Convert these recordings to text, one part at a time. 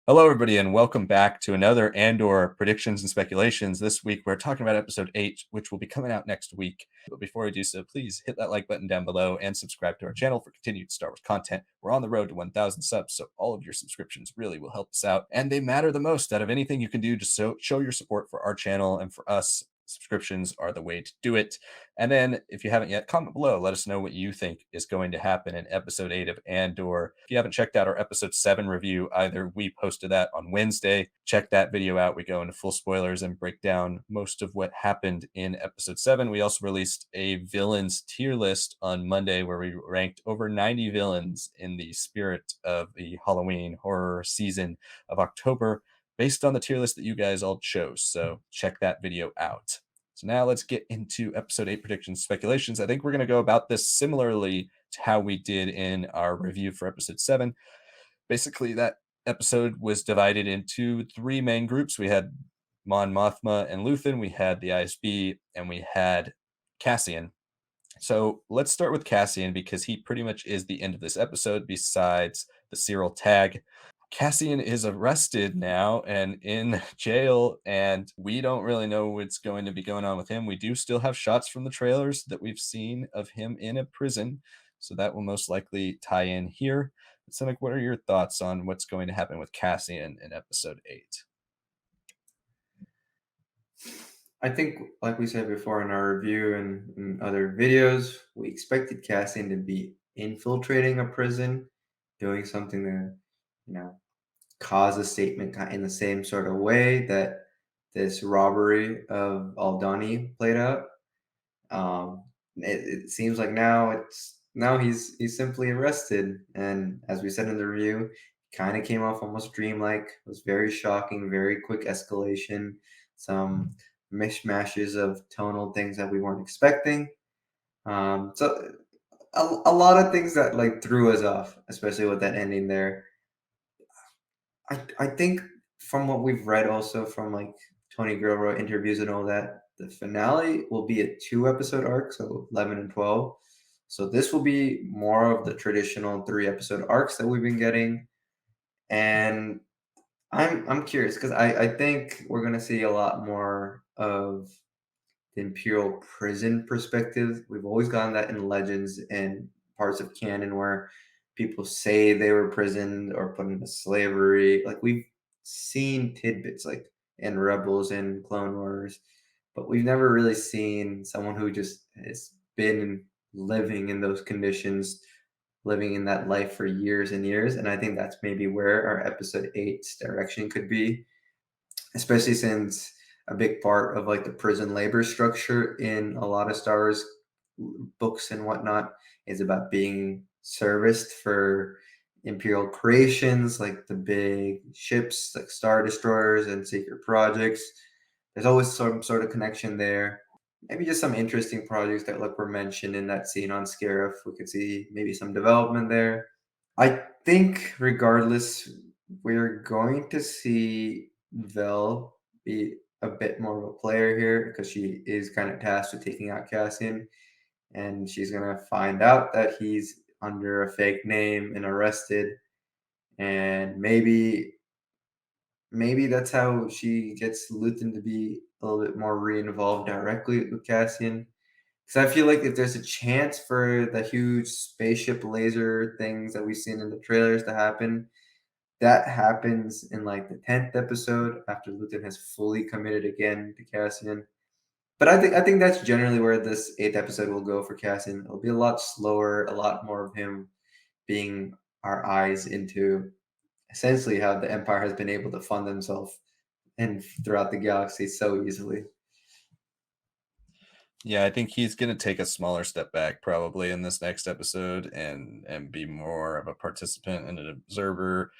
Hello, everybody, and welcome back to another Andor predictions and speculations. This week, we're talking about episode 8, which will be coming out next week. But before we do so, please hit that like button down below and subscribe to our channel for continued Star Wars content. We're on the road to 1,000 subs, so all of your subscriptions really will help us out, and they matter the most out of anything you can do to show your support for our channel and for us. Subscriptions are the way to do it. And then, if you haven't yet, comment below. Let us know what you think is going to happen in episode 8 of Andor. If you haven't checked out our episode 7 review either, we posted that on Wednesday. Check that video out. We go into full spoilers and break down most of what happened in episode 7. We also released a villains tier list on Monday where we ranked over 90 villains in the spirit of the Halloween horror season of October, based on the tier list that you guys all chose. So check that video out. So now let's get into episode 8 predictions, speculations. I think we're going to go about this similarly to how we did in our review for episode 7. Basically, that episode was divided into 3 main groups. We had Mon Mothma and Luthen, we had the ISB, and we had Cassian. So let's start with Cassian because he pretty much is the end of this episode besides the Syril tag. Cassian is arrested now and in jail, and we don't really know what's going to be going on with him. We do still have shots from the trailers that we've seen of him in a prison, so that will most likely tie in here. Sanak, what are your thoughts on what's going to happen with Cassian in episode 8? I think, like we said before in our review and in other videos, we expected Cassian to be infiltrating a prison, doing something to, you know, cause a statement in the same sort of way that this robbery of Aldani played out. It seems like now he's simply arrested, and as we said in the review, kind of came off almost dreamlike. It was very shocking, very quick escalation, some mishmashes of tonal things that we weren't expecting. So a lot of things that like threw us off, especially with that ending there. I think from what we've read also from like Tony Gilroy interviews and all that, the finale will be a 2 episode arc, so 11 and 12. So this will be more of the traditional 3 episode arcs that we've been getting. And I'm curious because I think we're gonna see a lot more of the Imperial prison perspective. We've always gotten that in legends and parts of canon where people say they were imprisoned or put into slavery. Like we've seen tidbits like in Rebels and Clone Wars, but we've never really seen someone who just has been living in those conditions, living in that life for years and years. And I think that's maybe where our episode eight's direction could be, especially since a big part of like the prison labor structure in a lot of Star Wars books and whatnot is about being serviced for imperial creations like the big ships like star destroyers and secret projects. There's always some sort of connection there. Maybe just some interesting projects that like were mentioned in that scene on Scarif. We could see maybe some development there. I think regardless, we're going to see Vel be a bit more of a player here because she is kind of tasked with taking out Cassian, and she's gonna find out that he's under a fake name and arrested, and maybe that's how she gets Luthen to be a little bit more re-involved directly with Cassian. Because I feel like if there's a chance for the huge spaceship laser things that we've seen in the trailers to happen, that happens in like the 10th episode after Luthen has fully committed again to Cassian. But I think that's generally where this 8th episode will go for Cassian. It'll be a lot slower, a lot more of him being our eyes into essentially how the Empire has been able to fund themselves and throughout the galaxy so easily. Yeah, I think he's going to take a smaller step back probably in this next episode and be more of a participant and an observer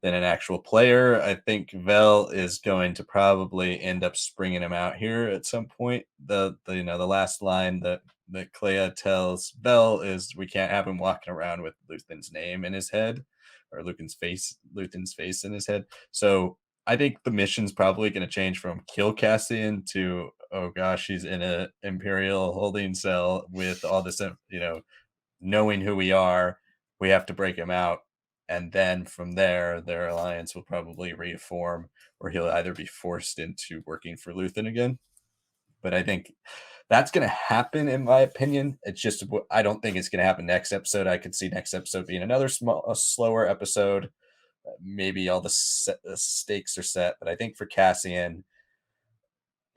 than an actual player. I think Vel is going to probably end up springing him out here at some point. The last line that Clea tells Vel is we can't have him walking around with Luthen's name in his head or Luthen's face in his head. So I think the mission's probably going to change from kill Cassian to, oh gosh, he's in a Imperial holding cell with all this, knowing who we are, we have to break him out. and then from there, their alliance will probably reform, or he'll either be forced into working for Luthen again. But I think that's going to happen, in my opinion. It's just I don't think it's going to happen next episode. I could see next episode being another a slower episode. Maybe all the stakes are set, but I think for Cassian,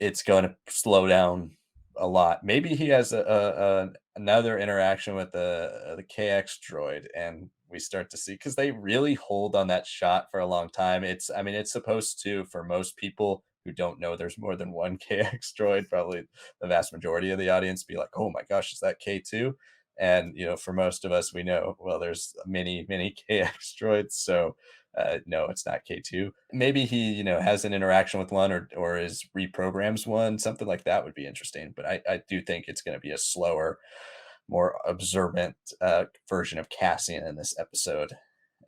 it's going to slow down a lot. Maybe he has another interaction with the KX droid, and we start to see, because they really hold on that shot for a long time. I mean, it's supposed to, for most people who don't know there's more than one KX droid, probably the vast majority of the audience be like, oh my gosh, is that K2? And for most of us, we know, well, there's many KX droids, so no, it's not K2. Maybe he, has an interaction with one, or is reprograms one, something like that would be interesting. But I do think it's going to be a slower, more observant version of Cassian in this episode,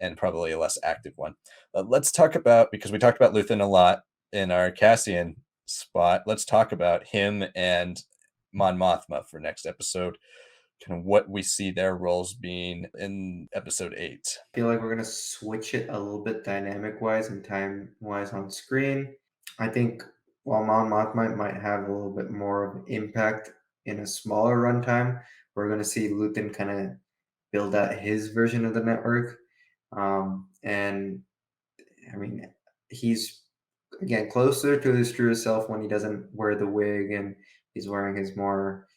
and probably a less active one. Let's talk about, because we talked about Luthen a lot in our Cassian spot, let's talk about him and Mon Mothma for next episode, kind of what we see their roles being in episode 8. I feel like we're gonna switch it a little bit dynamic wise and time wise on screen. I think while Mon Mothma might have a little bit more of an impact in a smaller runtime, we're gonna see Luthen kind of build out his version of the network. And I mean, he's again closer to his truest self when he doesn't wear the wig and he's wearing his more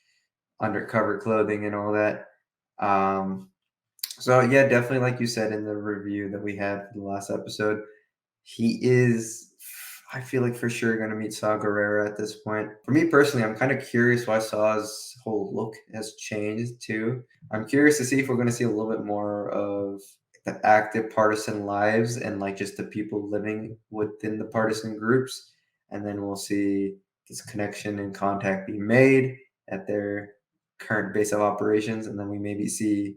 undercover clothing and all that. Um, so yeah, definitely like you said in the review that we had for the last episode, he is. I feel like for sure going to meet Saw Gerrera at this point. For me personally, I'm kind of curious why Saw's whole look has changed too. I'm curious to see if we're going to see a little bit more of the active partisan lives and like just the people living within the partisan groups, and then we'll see this connection and contact be made at their current base of operations, and then we maybe see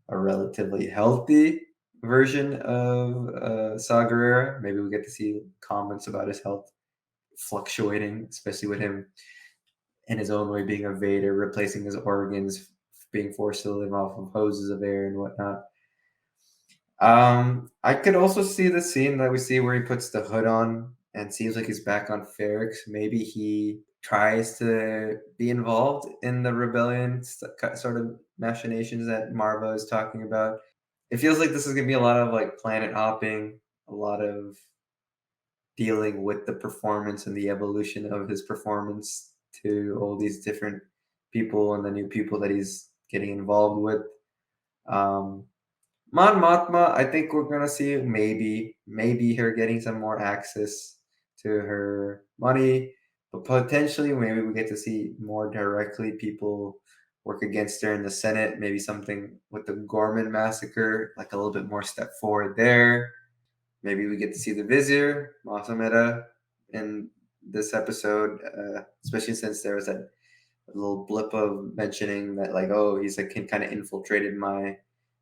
a relatively healthy version of Saw Gerrera. Maybe we get to see comments about his health fluctuating, especially with him in his own way being a Vader, replacing his organs, being forced to live off of hoses of air and whatnot. I could also see the scene that we see where he puts the hood on and seems like he's back on Ferrix. Maybe he tries to be involved in the rebellion sort of machinations that Marva is talking about. It feels like this is gonna be a lot of like planet hopping, a lot of dealing with the performance and the evolution of his performance to all these different people and the new people that he's getting involved with. Um, Mon Mothma, I think we're gonna see maybe her getting some more access to her money, but potentially maybe we get to see more directly people work against her in the Senate. Maybe something with the Gorman massacre, like a little bit more step forward there. Maybe we get to see the Vizier, Masameda, in this episode, especially since there was that little blip of mentioning that, like, oh, he's like kind of infiltrated my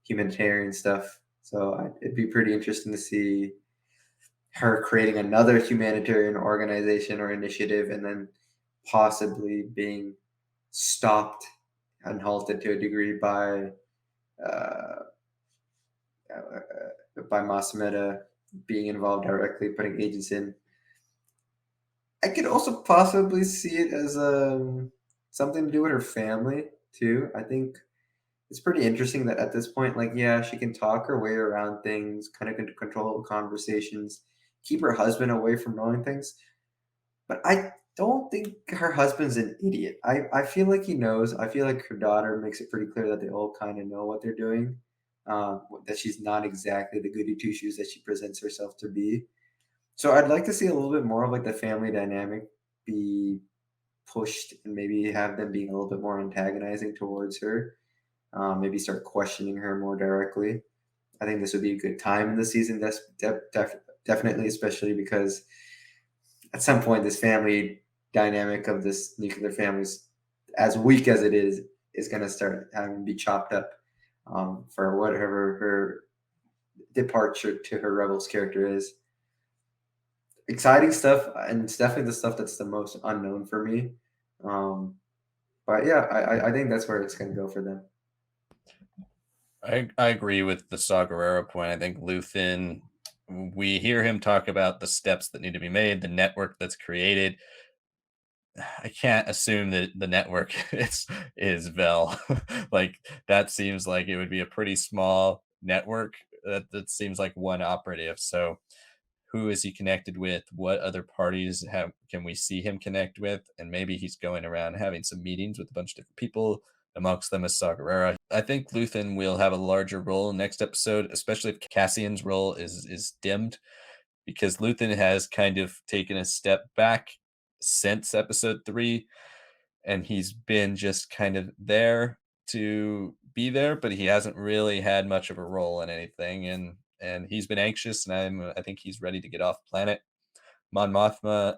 humanitarian stuff. So it'd be pretty interesting to see her creating another humanitarian organization or initiative, and then possibly being stopped and halted to a degree uh, by Masameda being involved directly, putting agents in. I could also possibly see it as something to do with her family too. I think it's pretty interesting that at this point, like, yeah, she can talk her way around things, kind of control conversations, keep her husband away from knowing things. But I don't think her husband's an idiot. I feel like he knows. I feel like her daughter makes it pretty clear that they all kind of know what they're doing. That she's not exactly the goody two shoes that she presents herself to be. So I'd like to see a little bit more of like the family dynamic be pushed, and maybe have them being a little bit more antagonizing towards her. Maybe start questioning her more directly. I think this would be a good time in the season, definitely, especially because at some point this family dynamic of this nuclear family's, as weak as it is going to start having to be chopped up for whatever her departure to her rebels character is. Exciting stuff, and it's definitely the stuff that's the most unknown for me. Um, but yeah, I think that's where it's going to go for them. I agree with the Saw Gerrera point. I think Luthen, we hear him talk about the steps that need to be made, the network that's created. I can't assume that the network is Vel. Like that seems like it would be a pretty small network. That seems like one operative. So who is he connected with? What other parties have can we see him connect with? And maybe he's going around having some meetings with a bunch of different people. Amongst them is Saw Gerrera. I think Luthen will have a larger role next episode, especially if Cassian's role is dimmed, because Luthen has kind of taken a step back since episode 3, and he's been just kind of there to be there, but he hasn't really had much of a role in anything, and he's been anxious, and I think he's ready to get off planet. Mon Mothma,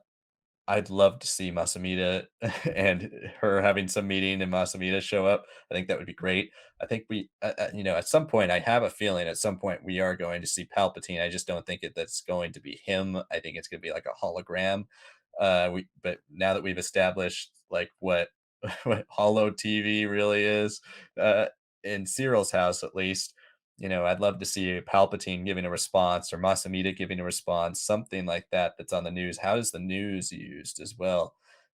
I'd love to see Masamita and her having some meeting and Masamita show up. I think that would be great. I think at some point, I have a feeling at some point we are going to see Palpatine. I just don't think that's going to be him. I think it's going to be like a hologram. But now that we've established like what what holo TV really is, uh, in Syril's house at least, I'd love to see Palpatine giving a response or Masamita giving a response, something like that that's on the news. How is the news used as well?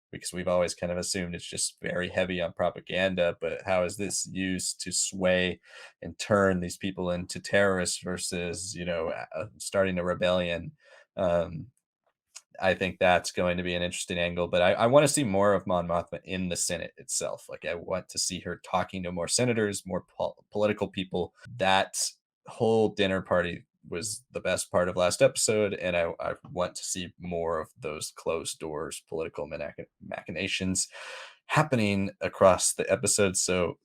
Because we've always kind of assumed it's just very heavy on propaganda, but how is this used to sway and turn these people into terrorists versus, starting a rebellion? Um, I think that's going to be an interesting angle, but I want to see more of Mon Mothma in the Senate itself. Like, I want to see her talking to more senators, more political people. That whole dinner party was the best part of last episode, and I want to see more of those closed doors political machinations happening across the episode. So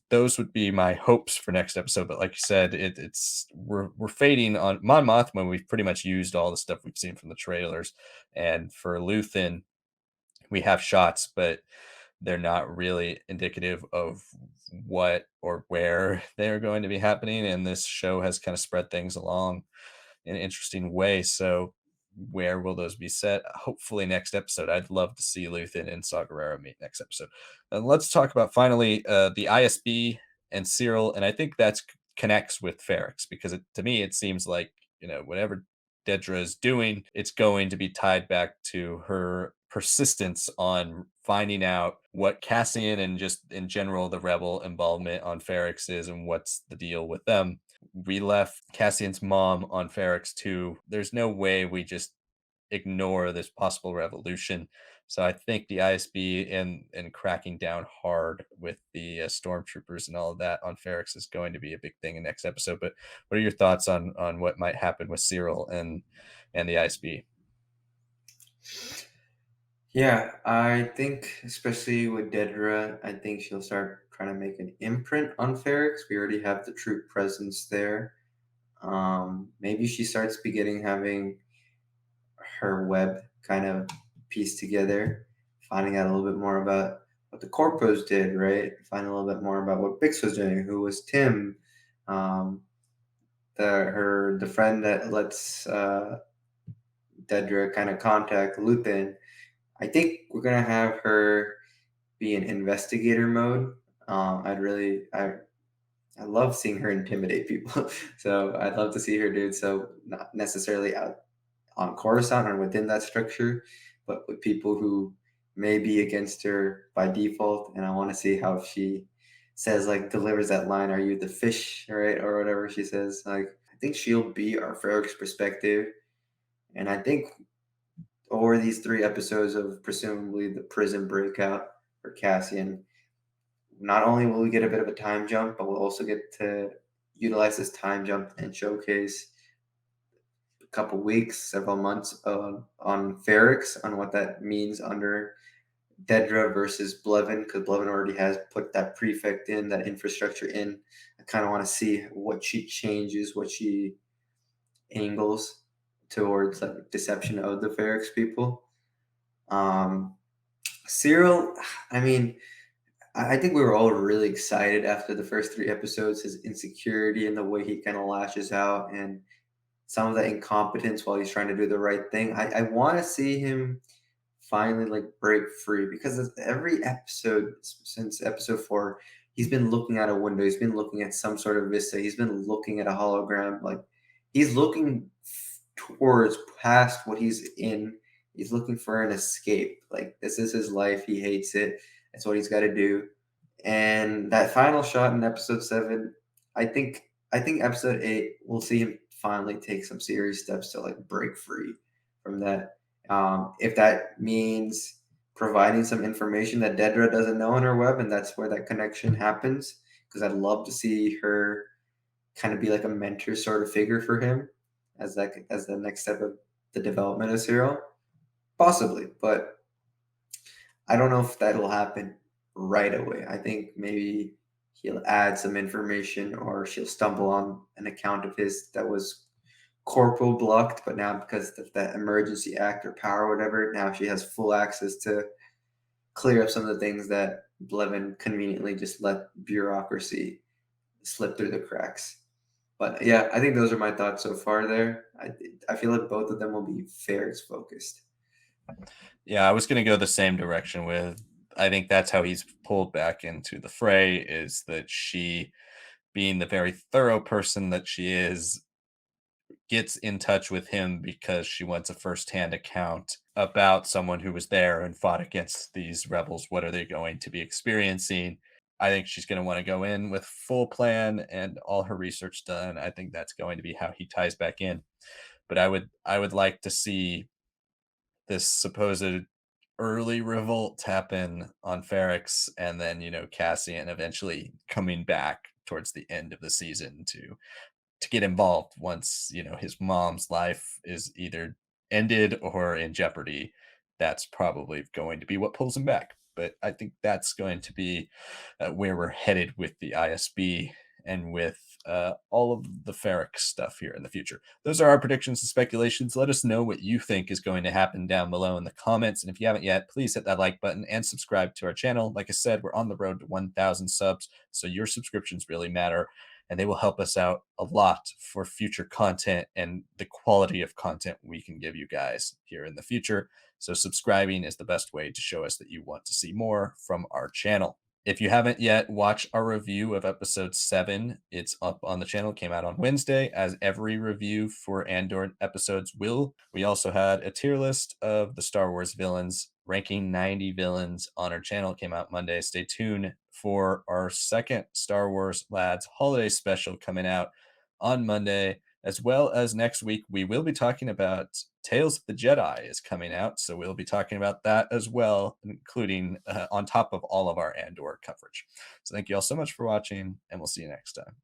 those would be my hopes for next episode. But like you said, we're fading on Mon Mothma. We've pretty much used all the stuff we've seen from the trailers, and for Luthen, we have shots, but they're not really indicative of what or where they're going to be happening. And this show has kind of spread things along in an interesting way. So where will those be set? Hopefully next episode. I'd love to see Luthen and Saw Gerrera meet next episode. And let's talk about finally the ISB and Syril. And I think that's connects with Ferrix because to me it seems like whatever Dedra is doing, it's going to be tied back to her persistence on finding out what Cassian and just in general the rebel involvement on Ferrix is and what's the deal with them. We left Cassian's mom on Ferrix too. There's no way we just ignore this possible revolution. So I think the ISB and cracking down hard with the stormtroopers and all of that on Ferrix is going to be a big thing in next episode. But what are your thoughts on what might happen with Syril and the ISB? Yeah, I think especially with Dedra, I think she'll start trying to make an imprint on Ferrix. We already have the troop presence there. Maybe she starts beginning having her web kind of pieced together, finding out a little bit more about what the Corpos did, right? Finding a little bit more about what Bix was doing, who was Tim, um, the friend that lets Dedra kind of contact Lupin. I think we're gonna have her be in investigator mode. I love seeing her intimidate people, so I'd love to see her do it. So not necessarily out on Coruscant or within that structure, but with people who may be against her by default. And I want to see how she says, like, delivers that line, "Are you the fish?" Right, or whatever she says. Like, I think she'll be our Ferrix perspective, and I think over these 3 episodes of presumably the prison breakout for Cassian, not only will we get a bit of a time jump, but we'll also get to utilize this time jump and showcase a couple weeks, several months on Ferrix, on what that means under Dedra versus Blevin, because Blevin already has put that prefect in, that infrastructure in. I kind of want to see what she changes, what she angles towards like deception of the Ferrix people. Um, Cyril, I mean, I think we were all really excited after the first 3 episodes. His insecurity and the way he kind of lashes out, and some of the incompetence while he's trying to do the right thing. I want to see him finally like break free because every episode since episode 4, he's been looking out a window. He's been looking at some sort of vista. He's been looking at a hologram. Like he's looking towards past what he's in. He's looking for an escape. Like this is his life. He hates it. That's what he's got to do. And that final shot in episode 7, I think episode 8 we'll see him finally take some serious steps to like break free from that. If that means providing some information that Dedra doesn't know in her web, and that's where that connection happens. Because I'd love to see her kind of be like a mentor sort of figure for him as the next step of the development of Syril. Possibly, but I don't know if that'll happen right away. I think maybe he'll add some information or she'll stumble on an account of his that was corporal blocked, but now because of that emergency act or power or whatever, now she has full access to clear up some of the things that Blevin conveniently just let bureaucracy slip through the cracks. But yeah, I think those are my thoughts so far there. I feel like both of them will be Ferrix focused. Yeah, I was going to go the same direction with. I think that's how he's pulled back into the fray, is that she, being the very thorough person that she is, gets in touch with him because she wants a firsthand account about someone who was there and fought against these rebels. What are they going to be experiencing? I think she's going to want to go in with full plan and all her research done. I think that's going to be how he ties back in. But I would like to see this supposed early revolt happen on Ferrix, and then Cassian eventually coming back towards the end of the season to get involved once his mom's life is either ended or in jeopardy. That's probably going to be what pulls him back. But I think that's going to be where we're headed with the ISB and with all of the Ferric stuff here in the future. Those are our predictions and speculations. Let us know what you think is going to happen down below in the comments. And if you haven't yet, please hit that like button and subscribe to our channel. Like I said, we're on the road to 1,000 subs, so your subscriptions really matter, and they will help us out a lot for future content and the quality of content we can give you guys here in the future. So subscribing is the best way to show us that you want to see more from our channel. If you haven't yet, watch our review of episode 7. It's up on the channel. It came out on Wednesday, as every review for Andor episodes will. We also had a tier list of the Star Wars villains, ranking 90 villains on our channel. It came out Monday. Stay tuned for our second Star Wars Lads holiday special coming out on Monday, as well as next week. We will be talking about Tales of the Jedi is coming out, so we'll be talking about that as well, including on top of all of our Andor coverage. So thank you all so much for watching, and we'll see you next time.